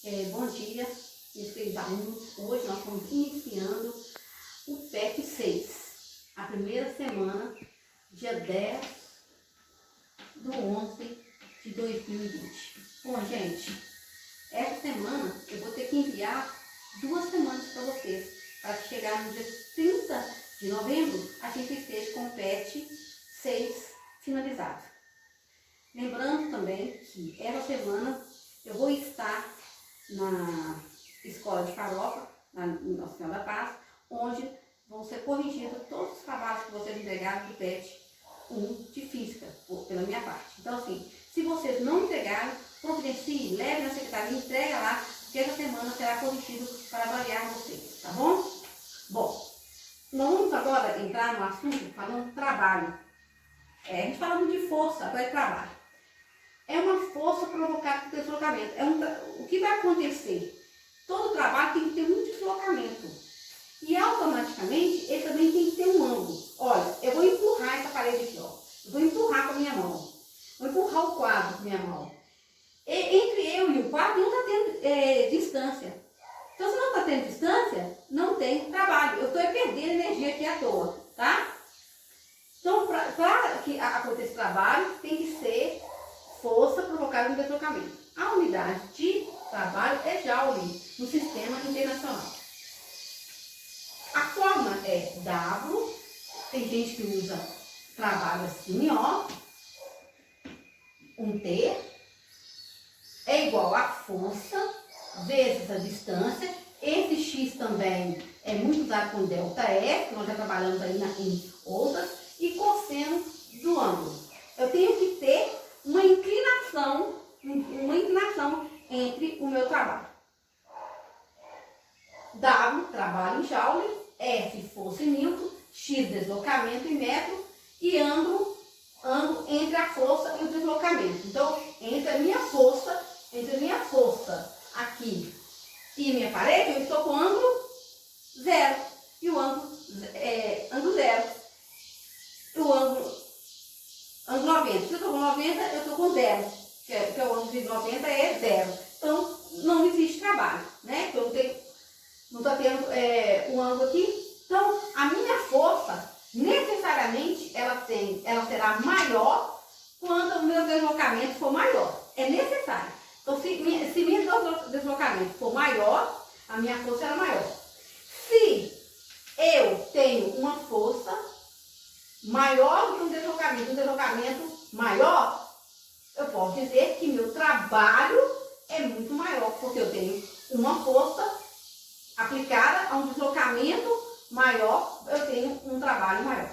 Bom dia, meus queridos alunos. Hoje nós estamos iniciando o PET 6, a primeira semana, dia 10 do 11 de 2020. Bom, gente, essa semana eu vou ter que enviar 2 semanas para vocês, para que chegar no dia 30 de novembro a gente esteja com o PET 6 finalizado. Lembrando também que essa semana eu vou estar na escola de paróquia, na Nossa Senhora da Paz, onde vão ser corrigidos todos os trabalhos que vocês entregaram do PET 1 de física, pela minha parte. Então, assim, se vocês não entregaram, providencie, leve na secretaria, entrega lá, porque essa semana será corrigido para avaliar vocês, tá bom? Bom, nós vamos agora entrar no assunto falando trabalho. A gente falando de força, agora é trabalho. É uma força provocada por deslocamento. O que vai acontecer? Todo trabalho tem que ter um deslocamento. E automaticamente ele também tem que ter um ângulo. Olha, eu vou empurrar essa parede aqui, ó. Eu vou empurrar com a minha mão. Vou empurrar o quadro com a minha mão. Entre eu e o quadro não está tendo distância. Então, se não está tendo distância, não tem trabalho. Eu estou perdendo energia aqui à toa, tá? Então, para que aconteça trabalho, tem que ser força provocada no deslocamento. A unidade de trabalho é Joule no sistema internacional. A forma é W, tem gente que usa trabalho assim, ó, um T, é igual a força vezes a distância. Esse X também é muito usado com ΔF, que nós já trabalhamos aí em outras, e cosseno do ângulo. Eu tenho que ter uma inclinação entre o meu trabalho. W, trabalho em Joule, F, força em Newton, X, deslocamento em metro, e ângulo entre a força e o deslocamento. Então, entre a minha força aqui e minha parede, eu estou com ângulo 0. E o ângulo 0. O ângulo 90. Se eu estou com 90, eu estou com 0. Porque o ângulo de 90 é 0. Então, não existe trabalho, né? Eu não estou tendo um ângulo aqui. Então, a minha força, necessariamente, ela será maior quando o meu deslocamento for maior. É necessário. Então, se meu deslocamento for maior, a minha força será maior. Se eu tenho uma força maior do que um deslocamento maior, eu posso dizer que meu trabalho é muito maior, porque eu tenho uma força aplicada a um deslocamento maior, eu tenho um trabalho maior.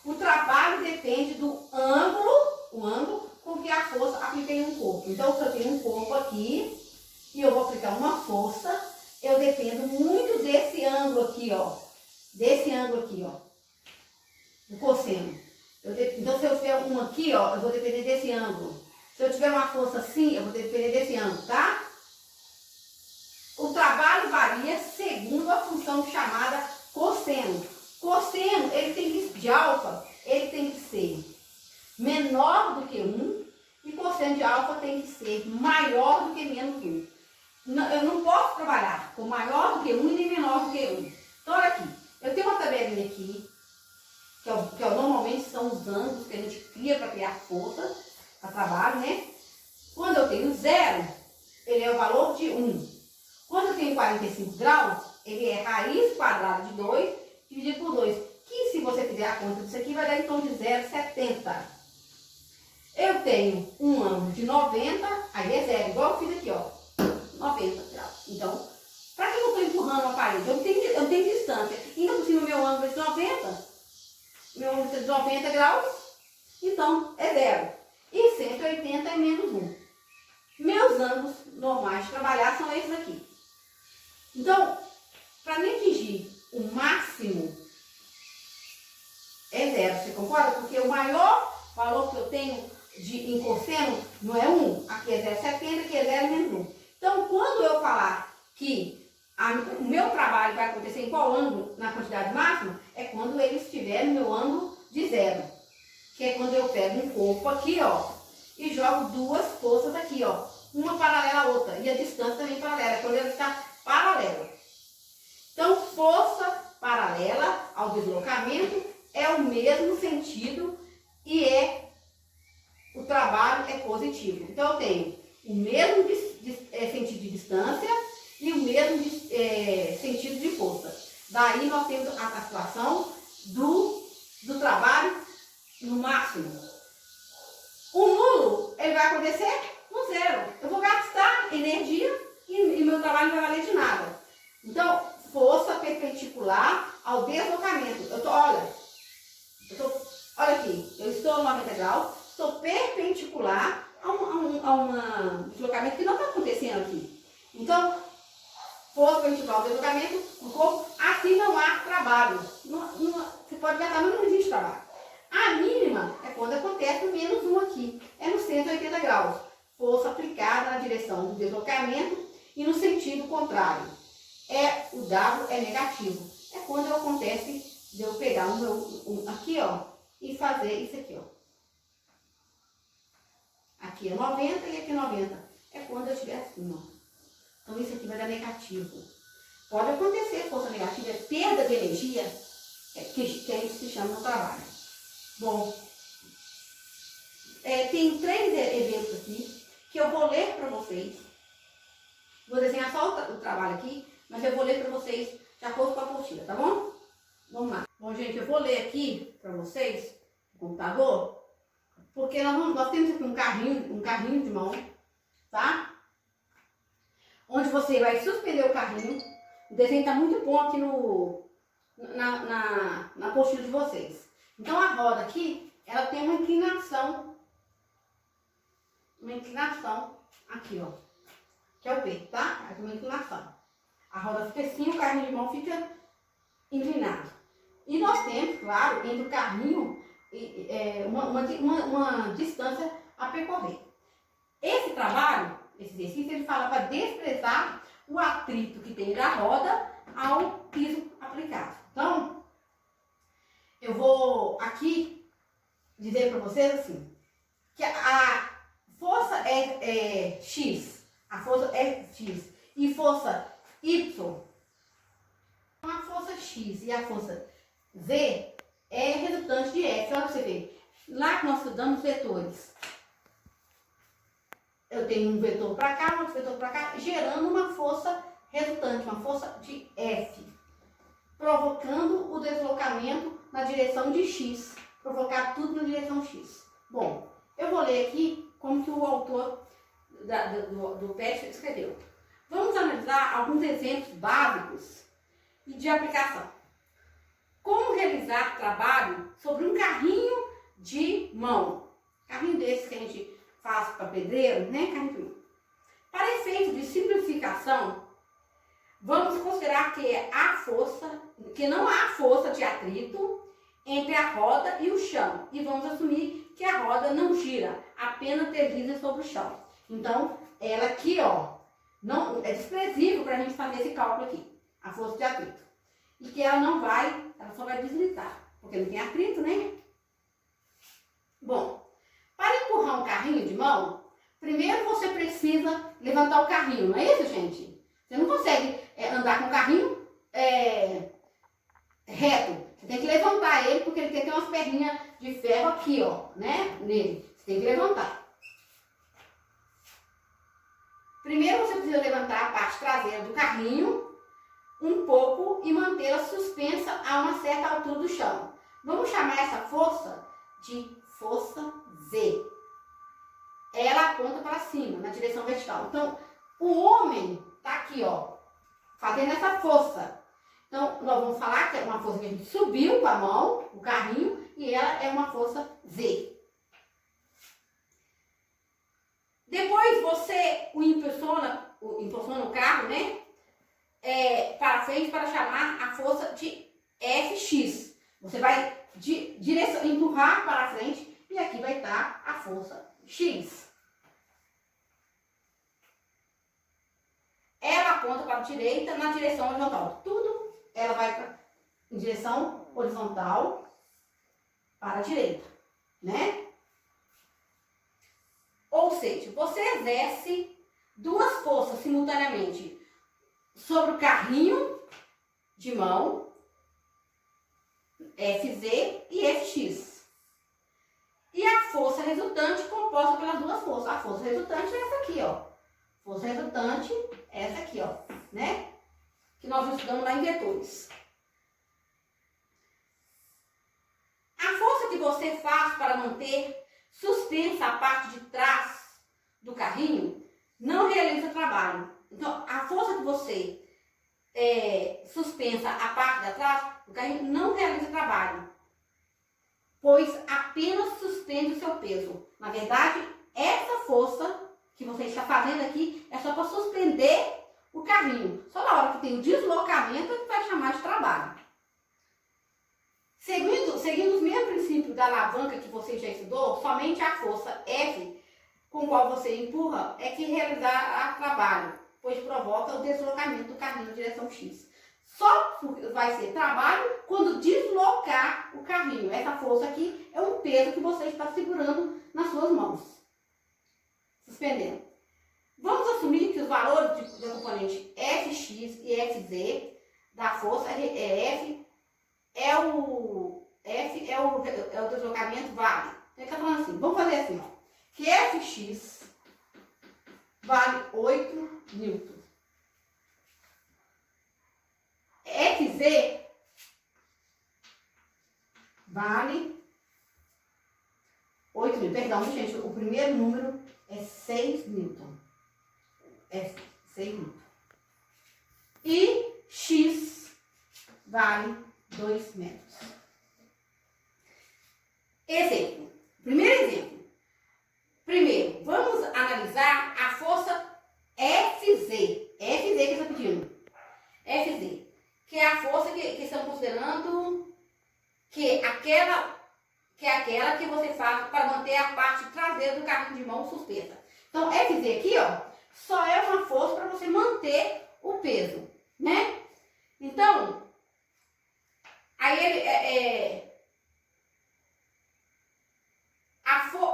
O trabalho depende do ângulo com que a força apliquei em um corpo. Então, se eu tenho um corpo aqui e eu vou aplicar uma força, eu dependo muito desse ângulo aqui, ó. Do cosseno. Então, se eu tiver um aqui, ó, eu vou depender desse ângulo. Se eu tiver uma força assim, eu vou depender desse ângulo, tá? O trabalho varia segundo a função chamada cosseno. Cosseno, de alfa, ele tem que ser menor do que 1 e cosseno de alfa tem que ser maior do que menos 1. Eu não posso trabalhar com maior do que 1 e nem menor do que 1. Então, olha aqui, eu tenho uma tabelinha aqui, que normalmente são os ângulos que a gente cria para criar força para trabalho, né? Quando eu tenho 0, ele é o valor de 1. Quando eu tenho 45 graus, ele é raiz quadrada de 2 dividido por 2. Que se você fizer a conta disso aqui, vai dar em torno de 0,70. Eu tenho um ângulo de 90, aí é 0, igual eu fiz aqui, ó. 90 graus. Então, para que eu estou empurrando uma parede? Eu não tenho distância. Então, por cima, meu ângulo é de 90. Meu ângulo é de 90 graus. Então, é 0. E 180 é menos 1. Meus ângulos normais de trabalhar são esses aqui. Então, para me atingir o máximo, é 0. Você concorda? Porque o maior valor que eu tenho em cosseno não é 1. Aqui é 0,70, aqui é 0 menos 1. Então, quando eu falar que o meu trabalho vai acontecer em qual ângulo na quantidade máxima, é quando ele estiver no meu ângulo de 0. Que é quando eu pego um corpo aqui, ó, e jogo 2 forças aqui, ó, uma paralela à outra. E a distância também paralela, quando ela está paralela. Então, força paralela ao deslocamento é o mesmo sentido e o trabalho é positivo. Então, eu tenho o mesmo sentido de distância e o mesmo sentido de força. Daí nós temos a situação do trabalho no máximo. O nulo, ele vai acontecer no zero. Eu vou gastar energia e meu trabalho não vai valer de nada. Então, força perpendicular ao deslocamento. Olha aqui, eu estou a 90 graus, estou perpendicular a um deslocamento que não está acontecendo aqui. Então, força perpendicular ao deslocamento do corpo, assim não há trabalho. Você pode gastar, mas não existe trabalho. A mínima é quando acontece o menos 1 aqui, é no 180 graus. Força aplicada na direção do deslocamento e no sentido contrário. O W é negativo. É quando acontece de eu pegar aqui, ó, e fazer isso aqui, ó. Aqui é 90 e aqui é 90. É quando eu estiver assim, ó. Então isso aqui vai dar negativo. Pode acontecer força negativa, é perda de energia, que a gente se chama no trabalho. Bom, tem 3 exemplos aqui que eu vou ler para vocês. Vou desenhar só o trabalho aqui, mas eu vou ler para vocês de acordo com a apostila, tá bom? Vamos lá. Bom, gente, eu vou ler aqui para vocês no computador, porque nós temos aqui um carrinho de mão, tá? Onde você vai suspender o carrinho. O desenho está muito bom aqui na apostila de vocês. Então a roda aqui, ela tem uma inclinação aqui, ó, que é o peito, tá? Ela tem uma inclinação. A roda fica assim, o carrinho de mão fica inclinado. E nós temos, claro, entre o carrinho uma distância a percorrer. Esse trabalho, esse exercício, ele fala para desprezar o atrito que tem da roda ao piso aplicado. Então, eu vou aqui dizer para vocês assim, que a força é X, a força é X, e força Y, a força X e a força Z é resultante de F. Olha para você ver, lá que nós estudamos vetores, eu tenho um vetor para cá, outro vetor para cá, gerando uma força resultante, uma força de F, provocando o deslocamento na direção de X, provocar tudo na direção X. Bom, eu vou ler aqui como que o autor do PET escreveu. Vamos analisar alguns exemplos básicos de aplicação. Como realizar trabalho sobre um carrinho de mão. Carrinho desse que a gente faz para pedreiro, né? Carrinho de mão. Para efeito de simplificação, vamos considerar que não há força de atrito entre a roda e o chão. E vamos assumir que a roda não gira, apenas desliza sobre o chão. Então, ela aqui, ó, não, é desprezível para a gente fazer esse cálculo aqui, a força de atrito. E que ela só vai deslizar, porque não tem atrito, né? Bom, para empurrar um carrinho de mão, primeiro você precisa levantar o carrinho, não é isso, gente? Você não consegue andar com o carrinho reto. Você tem que levantar ele, porque ele tem que ter umas perninhas de ferro aqui, ó, né? Nele. Você tem que levantar. Primeiro você precisa levantar a parte traseira do carrinho um pouco e mantê-la suspensa a uma certa altura do chão. Vamos chamar essa força de força Z. Ela aponta para cima, na direção vertical. Então, o homem está aqui, ó, fazendo essa força. Então, nós vamos falar que é uma força que a gente subiu com a mão, o carrinho, e ela é uma força Z. Depois você impulsiona o carro, né? Para frente para chamar a força de Fx. Você vai empurrar para frente e aqui vai estar a força X. Ela aponta para a direita na direção horizontal. Tudo ela vai em direção horizontal para a direita, né? Ou seja, você exerce duas forças simultaneamente sobre o carrinho de mão, Fz e Fx. E a força resultante composta pelas duas forças. A força resultante é essa aqui, ó. Força resultante é essa aqui, ó, né? Que nós estudamos lá em vetores. A força que você faz para manter suspensa a parte de trás do carrinho não realiza trabalho. Então, a força que você suspensa a parte de trás do carrinho não realiza trabalho, pois apenas suspende o seu peso. Na verdade, essa força que você está fazendo aqui é só para suspender o carrinho. Só na hora que tem o deslocamento é que vai chamar de trabalho. Seguindo os mesmos princípios da alavanca que você já estudou, somente a força F com qual você empurra é que realizará trabalho, pois provoca o deslocamento do carrinho em direção X. Só vai ser trabalho quando deslocar o carrinho. Essa força aqui é um peso que você está segurando nas suas mãos, suspendendo. Vamos assumir que os valores do componente Fx e Fz da força F é o deslocamento vale. Ele está falando assim, vamos fazer assim, ó, que Fx vale 8 Newton. Fz vale 8 Newton. Perdão, gente, o primeiro número é 6 Newton. É 6 Newton. E X vale 2 metros. Exemplo. Primeiro exemplo. Primeiro, vamos analisar a força Fz. Fz que está pedindo. Fz. Que é a força que estamos considerando que é aquela que você faz para manter a parte traseira do carrinho de mão suspensa. Então, Fz aqui, ó, só é uma força para você manter o peso, né? Então, aí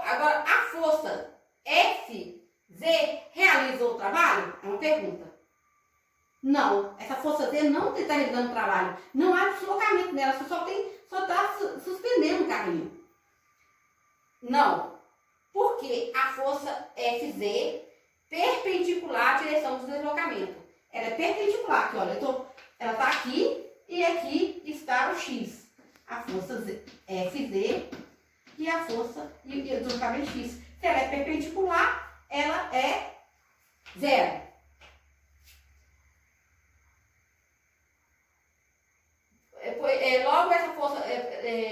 agora a força Fz realiza o trabalho? É uma pergunta. Não, essa força Z não está realizando o trabalho. Não há deslocamento nela, só está suspendendo o carrinho. Não, porque a força Fz perpendicular à direção do deslocamento. Ela é perpendicular aqui, olha, ela está aqui e aqui está o X. A força Fz e a força e o deslocamento X. Se ela é perpendicular, ela é zero. Logo, essa força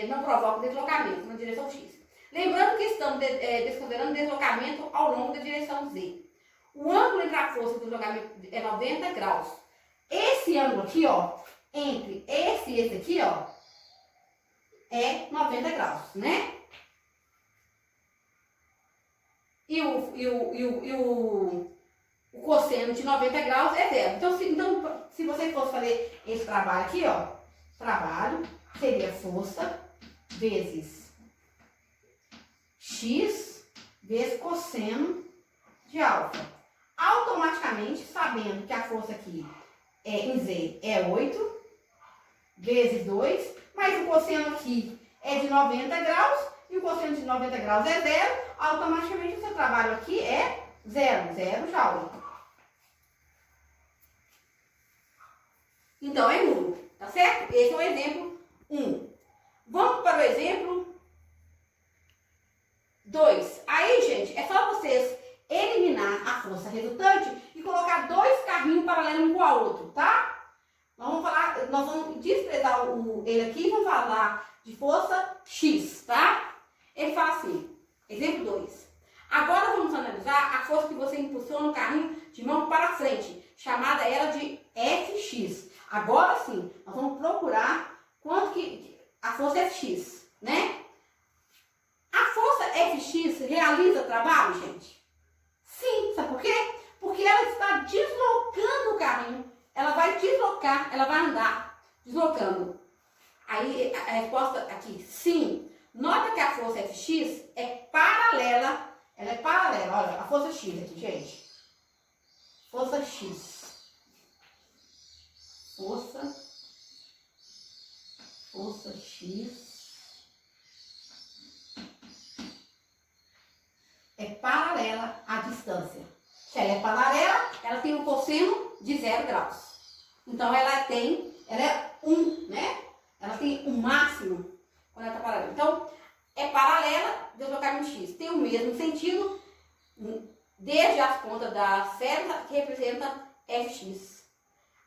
não provoca deslocamento na direção X. Lembrando que estamos desconsiderando deslocamento ao longo da direção Z. O ângulo entre a força e o deslocamento é 90 graus. Esse ângulo aqui, ó, entre esse e esse aqui, ó, é 90 graus, né? E o cosseno de 90 graus é zero. Então, se você fosse fazer esse trabalho aqui, ó, trabalho seria força vezes x vezes cosseno de alfa. Automaticamente, sabendo que a força aqui em Z é 8 vezes 2, mas o cosseno aqui é de 90 graus e o cosseno de 90 graus é zero, automaticamente o seu trabalho aqui é zero, zero joule. Então é nulo, tá certo? Esse é o exemplo 1. Vamos para o exemplo 2. Aí, gente, é só vocês eliminar a força resultante e colocar dois carrinhos paralelos um com o outro, tá? Nós vamos desprezar ele aqui e vamos falar de força X, tá? Ele fala assim, exemplo 2. Agora vamos analisar a força que você impulsiona o carrinho de mão para frente, chamada ela de Fx. Agora sim, nós vamos procurar quanto que a força Fx, né? A força Fx realiza trabalho, gente? Sim, sabe por quê? Porque ela está deslocando o carrinho. Ela vai deslocar, ela vai andar deslocando. Aí a resposta aqui, sim. Nota que a força Fx é paralela. Ela é paralela, olha, a força X aqui, gente. força X. Força X é paralela à distância. Se ela é paralela, ela tem um cosseno de 0 graus. Então, ela é 1, né? Ela tem o máximo quando ela está paralela. Então, é paralela, deslocamento X. Tem o mesmo sentido, desde as pontas da seta, que representa Fx.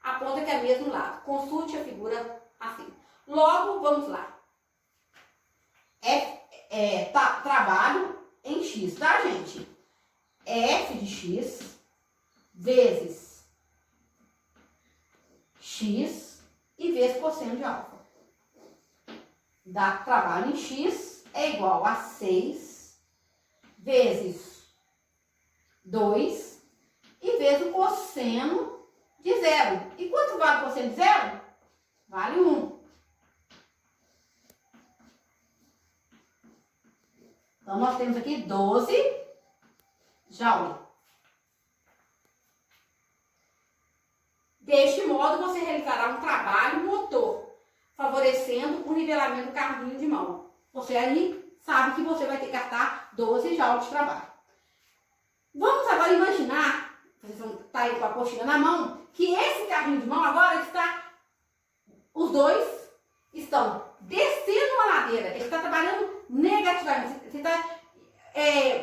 A ponta que é o mesmo lado. Consulte a figura assim. Logo, vamos lá. Trabalho em X, tá, gente? F de X vezes X e vezes cosseno de alfa. Dá trabalho em X é igual a 6 vezes 2 e vezes o cosseno de 0. E quanto vale o cosseno de 0? Vale 1. Então, nós temos aqui 12 joules. Deste modo, você realizará um trabalho motor, favorecendo o nivelamento do carrinho de mão. Você aí sabe que você vai ter que gastar 12 joules de trabalho. Vamos agora imaginar, vocês vão estar aí com a apostila na mão, que esse carrinho de mão agora os dois estão descendo uma ladeira, ele está trabalhando negativamente.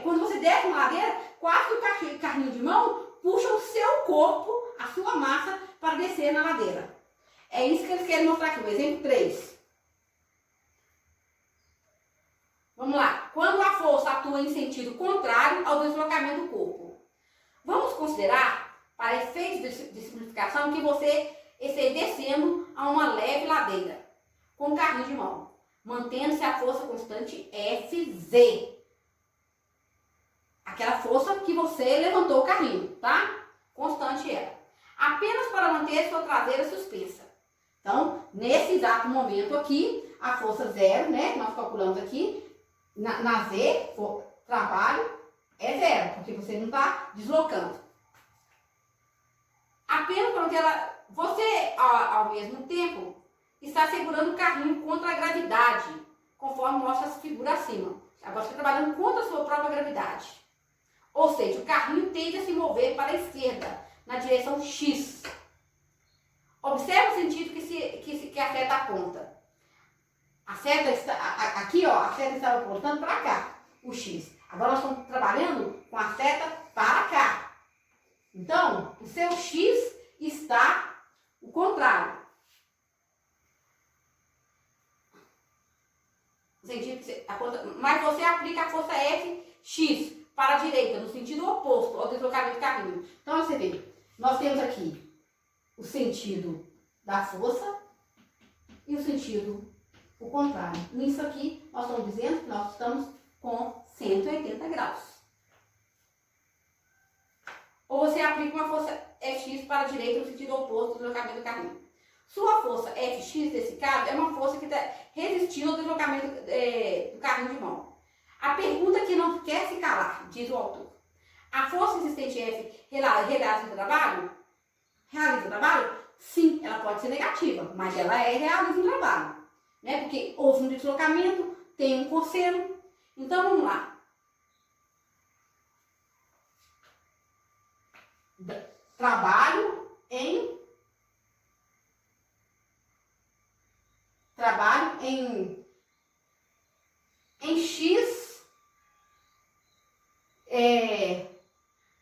Quando você desce uma ladeira, quase que o carrinho de mão puxa o seu corpo, a sua massa, para descer na ladeira. É isso que eles querem mostrar aqui, o exemplo 3. Vamos lá. Quando a força atua em sentido contrário ao deslocamento do corpo. Vamos considerar, para efeitos de simplificação, que você esteja descendo a uma leve ladeira com o carrinho de mão, mantendo-se a força constante Fz. Aquela força que você levantou o carrinho, tá? Constante ela. Apenas para manter sua traseira suspensa. Então, nesse exato momento aqui, a força 0, né? Nós calculamos aqui, na Z, trabalho, é 0, porque você não está deslocando. Apenas para manter ela... Você, ao mesmo tempo, está segurando o carrinho contra a gravidade, conforme mostra essa figura acima. Agora você está trabalhando contra a sua própria gravidade. Ou seja, o carrinho tende a se mover para a esquerda, na direção X. Observe o sentido que a seta aponta. A seta está aqui, ó, a seta estava apontando para cá, o X. Agora nós estamos trabalhando com a seta para cá. Então, o seu X está o contrário. O sentido que mas você aplica a força Fx para a direita, no sentido oposto ao deslocamento do carrinho. Então, você vê, nós temos aqui o sentido da força e o sentido o contrário. Nisso aqui, nós estamos dizendo que nós estamos com 180 graus. Ou você aplica uma força Fx para a direita no sentido oposto do deslocamento do carrinho. Sua força Fx, nesse caso, é uma força que está resistindo ao deslocamento do carrinho de mão. A pergunta que não quer se calar, diz o autor. A força existente F realiza o trabalho? Realiza o trabalho? Sim, ela pode ser negativa, mas ela realiza um trabalho. Né? Porque houve um deslocamento, tem um cosseno. Então, vamos lá. Trabalho em X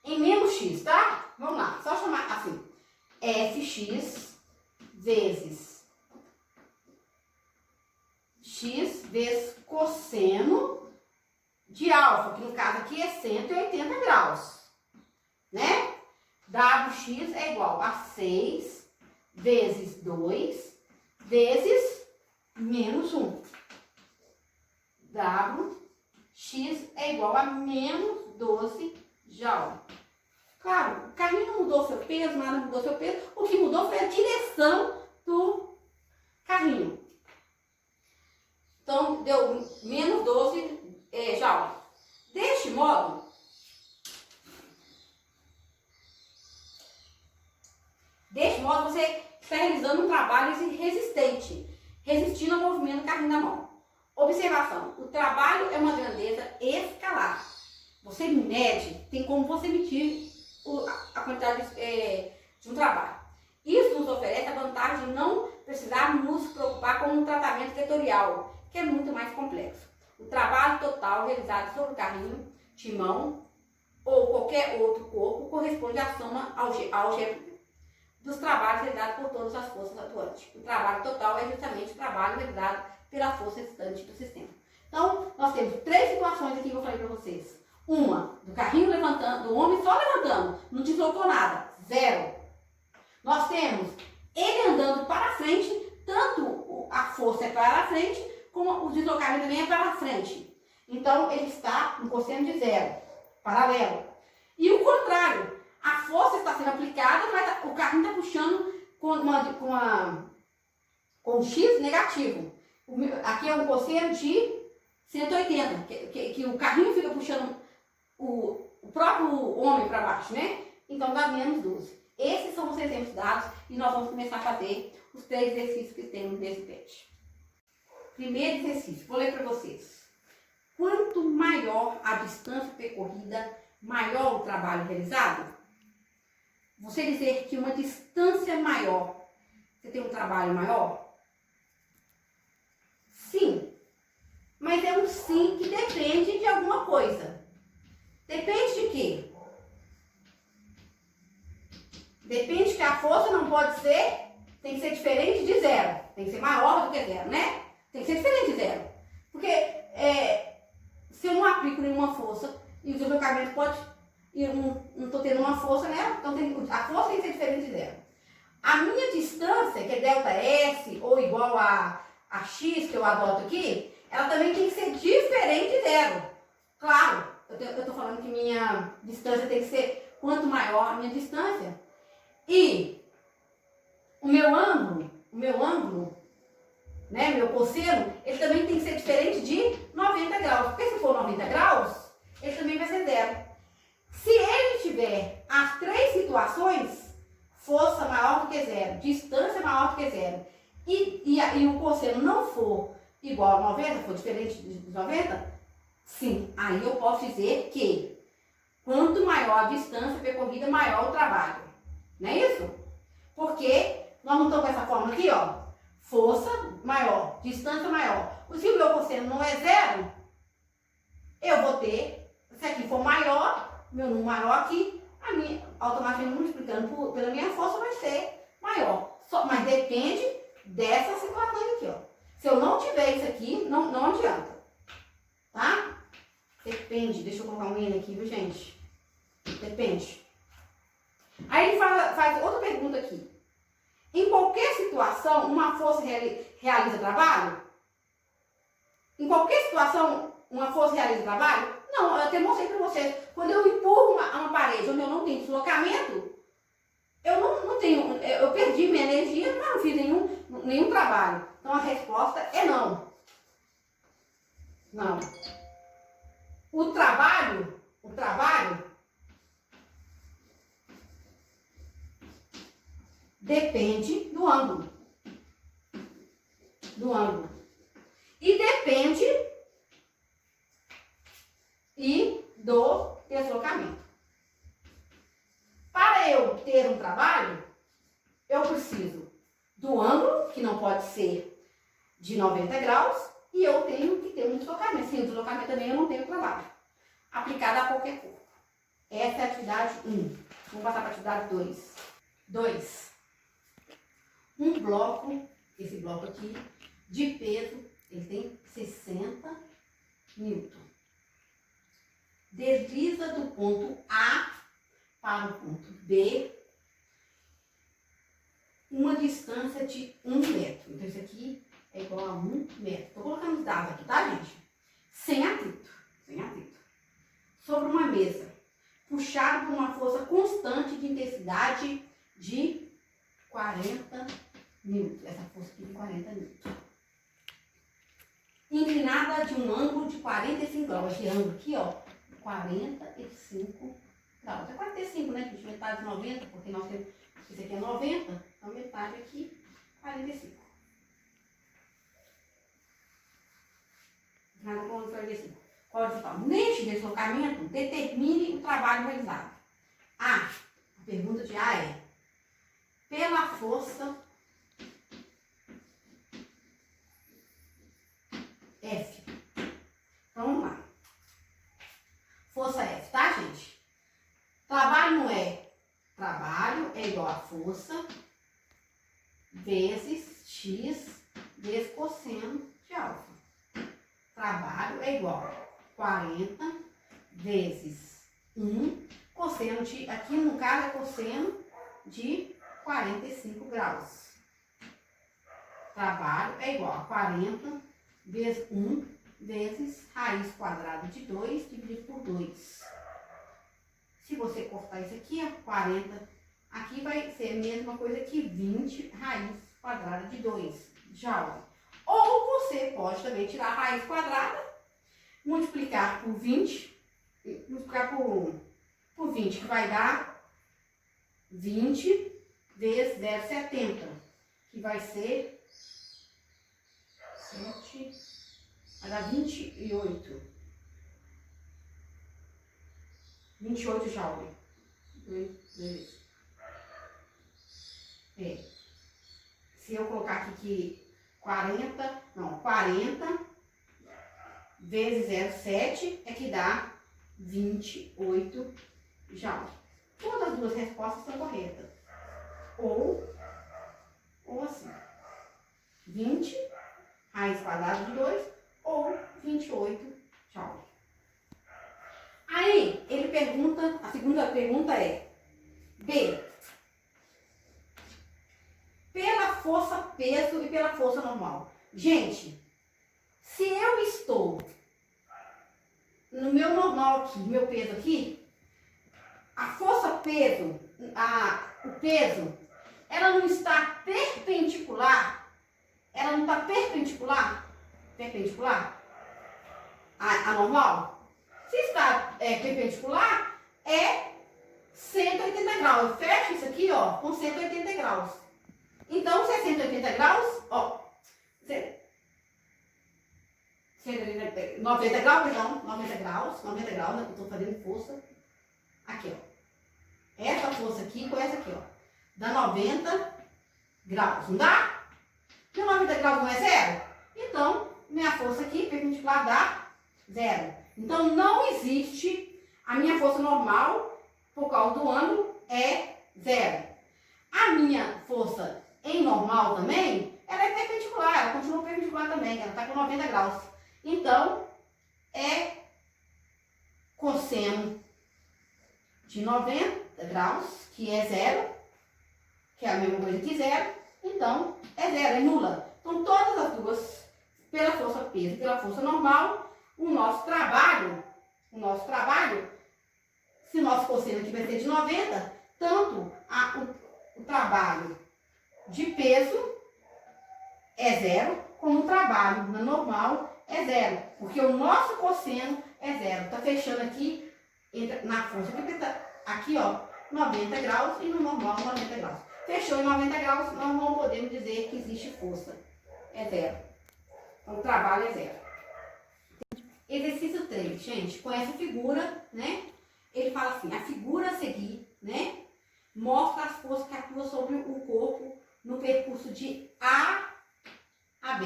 em menos X, tá? Vamos lá, só chamar assim. Fx vezes X vezes cosseno de alfa, que no caso aqui é 180 graus, né? Wx é igual a 6 vezes 2 vezes menos 1. Wx é igual a menos 12 joules. Claro, o carrinho não mudou seu peso, nada mudou seu peso. O que mudou foi a direção do carrinho. Então, deu menos 12 joules. Deste modo, modo, você está realizando um trabalho resistente, resistindo ao movimento do carrinho na mão. Observação, o trabalho é uma grandeza escalar. Você mede, tem como você medir a quantidade de um trabalho. Isso nos oferece a vantagem de não precisar nos preocupar com um tratamento vetorial, que é muito mais complexo. O trabalho total realizado sobre o carrinho, timão ou qualquer outro corpo corresponde à soma álgebra dos trabalhos realizados por todas as forças atuantes. O trabalho total é justamente o trabalho realizado pela força restante do sistema. Então, nós temos 3 situações aqui que eu falei para vocês. Uma, do carrinho levantando, do homem só levantando, não deslocou nada, 0. Nós temos ele andando para frente, tanto a força é para frente, como o deslocamento também é para frente. Então, ele está no cosseno de 0, paralelo. E o contrário, a força está sendo aplicada, mas o carrinho está puxando com um X negativo. Aqui é um cosseno de 180, que o carrinho fica puxando o próprio homem para baixo, né? Então dá menos 12. Esses são os exemplos dados e nós vamos começar a fazer os 3 exercícios que temos nesse PET. Primeiro exercício, vou ler para vocês. Quanto maior a distância percorrida, maior o trabalho realizado? Você dizer que uma distância maior, você tem um trabalho maior? Sim, mas é um sim que depende de alguma coisa. Depende de quê? Depende que a força não pode ser, tem que ser diferente de 0. Tem que ser maior do que 0, né? Tem que ser diferente de 0. Porque se eu não aplico nenhuma força e o deslocamento pode, e eu não estou tendo uma força, né? Então a força tem que ser diferente de 0. A minha distância, que é ΔS, ou igual a X que eu adoto aqui, ela também tem que ser diferente de 0. Claro, eu estou falando que minha distância tem que ser quanto maior a minha distância. E o meu ângulo, né, meu cosseno, ele também tem que ser diferente de 90 graus. Porque se for 90 graus, ele também vai ser 0. Se ele tiver as 3 situações, força maior do que 0, distância maior do que 0, e o cosseno não for igual a 90, for diferente de 90, sim, aí eu posso dizer que quanto maior a distância percorrida, maior o trabalho. Não é isso? Porque nós não estamos com essa fórmula aqui, ó. Força maior, distância maior. Se o meu cosseno não é 0, eu vou ter, se aqui for maior, meu número maior aqui, a minha, automaticamente multiplicando pela minha força vai ser maior. Mas depende dessas situações aqui, ó. Se eu não tiver isso aqui, não adianta. Tá? Depende. Deixa eu colocar um N aqui, viu, gente? Depende. Aí ele faz outra pergunta aqui. Em qualquer situação, uma força realiza trabalho? Em qualquer situação, uma força realiza trabalho? Não, eu até mostrei para vocês. Quando eu empurro uma parede onde eu não tenho deslocamento, eu não tenho, eu perdi minha energia, mas não fiz nenhum trabalho. Então a resposta é não. Não. O trabalho depende do ângulo. E depende do deslocamento. Para eu ter um trabalho, eu preciso do ângulo, que não pode ser de 90 graus, e eu tenho que ter um deslocamento. Sem o deslocamento também eu não tenho trabalho. Aplicado a qualquer corpo. Essa é a atividade 1. Vamos passar para a atividade 2. 2. Um bloco, esse bloco aqui, de peso, ele tem 60 newton. Desliza do ponto A para o ponto B uma distância de 1 metro. Então, isso aqui é igual a 1 metro. Estou colocando os dados aqui, tá, gente? Sem atrito. Sobre uma mesa, puxado por uma força constante de intensidade de 40 newton. Essa força aqui de 40 newton. Inclinada de um ângulo de 45 graus. Esse ângulo aqui, ó, 45 graus. É 45, né, gente? Metade de 90, porque nós temos, esse aqui é 90, metade aqui, 45. Nada com 45. Código de Paulo. Neste deslocamento, determine o trabalho realizado. A pergunta de A é: pela força F. Então, vamos lá. Força F, tá, gente? Trabalho não é. Trabalho é igual a força vezes X vezes cosseno de alfa. Trabalho é igual a 40 vezes 1 cosseno de, aqui no caso é cosseno de 45 graus. Trabalho é igual a 40 vezes 1 vezes raiz quadrada de 2 dividido por 2. Se você cortar isso aqui, 40, aqui vai ser a mesma coisa que 20 raiz quadrada de 2 joule. Ou você pode também tirar a raiz quadrada, multiplicar por 20, multiplicar por 20, que vai dar 20 vezes 0,70, que vai ser 7, vai dar 28. 28 joule. Se eu colocar aqui que 40 vezes 0,7 é que dá 28 joule. Todas as duas respostas estão corretas. Ou assim. 20 raiz quadrada de 2 ou 28 joule. Aí, ele pergunta, a segunda pergunta é: B. Pela força peso e pela força normal. Gente, se eu estou no meu normal aqui, meu peso aqui, a força peso, o peso, ela não está perpendicular, perpendicular à normal? Se está perpendicular, é 180 graus. Eu fecho isso aqui, ó, com 180 graus. Então, se é 180 graus, ó, 90 graus, perdão, 90 graus, né, eu estou fazendo força. Aqui, ó. Essa força aqui com essa aqui, ó. Dá 90 graus, não dá? E 90 graus não é zero? Então, minha força aqui, perpendicular, dá zero. Então, não existe a minha força normal, por causa do ângulo, é zero. A minha força em normal também, ela é perpendicular, ela continua perpendicular também, ela está com 90 graus. Então, é cosseno de 90 graus, que é zero, que é a mesma coisa que zero, então é zero, é nula. Então, todas as duas, pela força peso e pela força normal, o nosso trabalho, se o nosso cosseno aqui vai ser de 90, tanto o trabalho de peso é zero, como o trabalho na normal é zero, porque o nosso cosseno é zero. Está fechando aqui, na força, aqui ó, 90 graus e no normal 90 graus. Fechou em 90 graus, nós não podemos dizer que existe força, é zero. Então o trabalho é zero. Exercício 3, gente, com essa figura, né? Ele fala assim: a figura a seguir, né, mostra as forças que atuam sobre o corpo no percurso de A a B.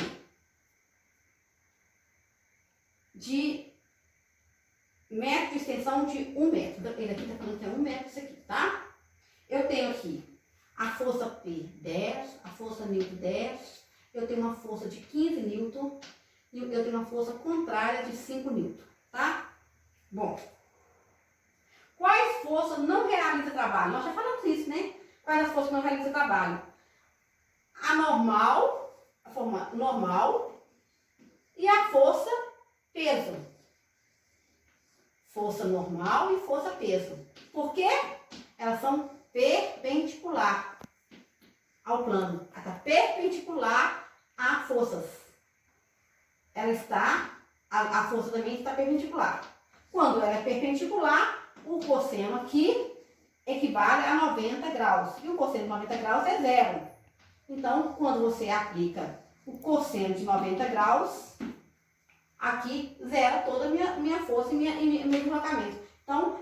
De metro de extensão de 1 metro. Ele aqui está falando que é 1 metro isso aqui, tá? Eu tenho aqui a força P 10, a força Newton 10, eu tenho uma força de 15 Newton e eu tenho uma força contrária de 5 Newton, tá? Bom, quais forças não realizam trabalho? Nós já falamos isso, né? Quais as forças não realizam trabalho? A normal, a forma normal e a força peso. Força normal e força peso. Por quê? Elas são perpendicular ao plano. Ela está perpendicular a forças. Ela está, a força também está perpendicular. Quando ela é perpendicular, o cosseno aqui equivale a 90 graus. E o cosseno de 90 graus é zero. Então, quando você aplica o cosseno de 90 graus, aqui zera toda a minha força e meu deslocamento. Então,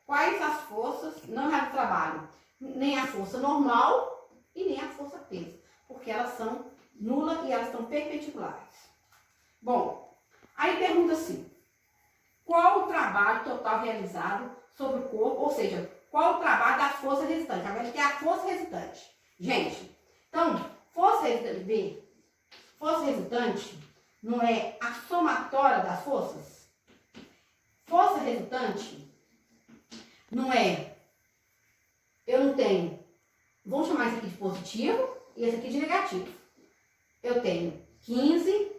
quais as forças não é do trabalho? Nem a força normal e nem a força peso, porque elas são nulas e elas estão perpendiculares. Bom, aí pergunta assim, qual o trabalho total realizado sobre o corpo, ou seja, qual o trabalho das forças resultantes? Agora que é a força resultante. Gente, então, força resultante não é a somatória das forças? Força resultante não é, eu não tenho, vamos chamar isso aqui de positivo e esse aqui de negativo. Eu tenho 15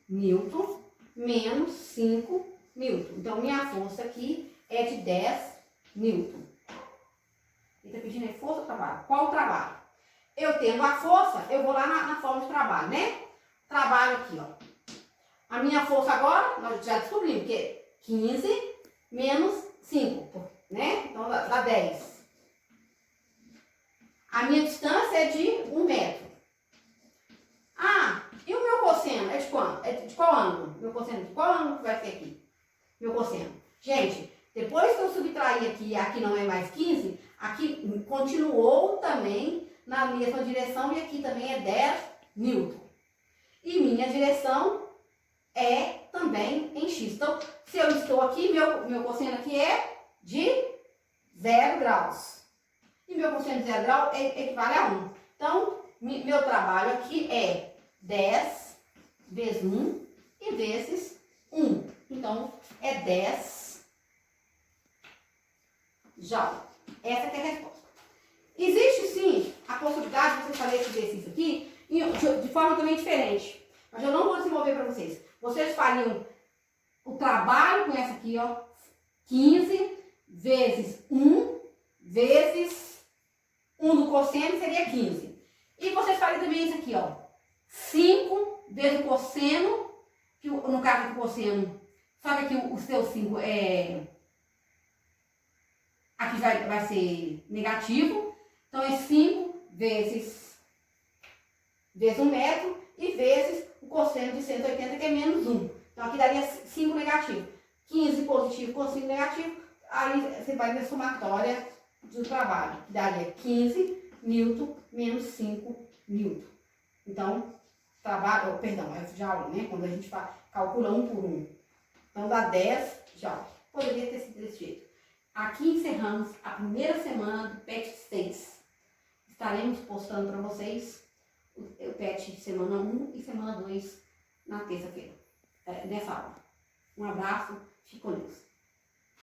newton menos 5 newton. Então, minha força aqui é de 10 newton. Ele está pedindo aí força ou trabalho? Qual o trabalho? Eu tendo a força, eu vou lá na forma de trabalho, né? Trabalho aqui, ó. A minha força agora, nós já descobrimos que é 15 menos 5, né? Então, dá 10. A minha distância é de 1 metro. Ah, e o meu cosseno é de quanto? É de qual ângulo? Meu cosseno de qual ângulo que vai ser aqui? Meu cosseno. Gente, depois que eu subtrair aqui e aqui não é mais 15, aqui continuou também na mesma direção e aqui também é 10 newton. E minha direção é também em x. Então, se eu estou aqui, meu cosseno aqui é de 0 graus. E meu cosseno de 0 graus equivale a 1. Então, meu trabalho aqui é 10 vezes 1 e vezes 1. Então, é 10 joule. Essa que é a resposta. Existe sim a possibilidade de você fazer esse exercício aqui de forma também diferente. Mas eu não vou desenvolver para vocês. Vocês fariam o trabalho com essa aqui, ó. 15 vezes 1 vezes 1 do cosseno seria 15. E vocês fariam também isso aqui, ó. 5 vezes o cosseno, que no caso do cosseno, só que aqui o seu 5 é... Aqui vai ser negativo. Então, é 5 vezes 1 metro e vezes o cosseno de 180, que é menos 1. Então, aqui daria 5 negativo. 15 positivo com 5 negativo. Aí, você vai ver a somatória do trabalho, que daria 15 newton menos 5 newton. Então, trabalho, perdão, é joule, né? Quando a gente calcula 1 por 1. Então, dá 10 joule. Poderia ter sido desse jeito. Aqui encerramos a primeira semana do PET 6. Estaremos postando para vocês o PET semana 1 e semana 2 na terça-feira, nessa aula. Um abraço, fique com Deus.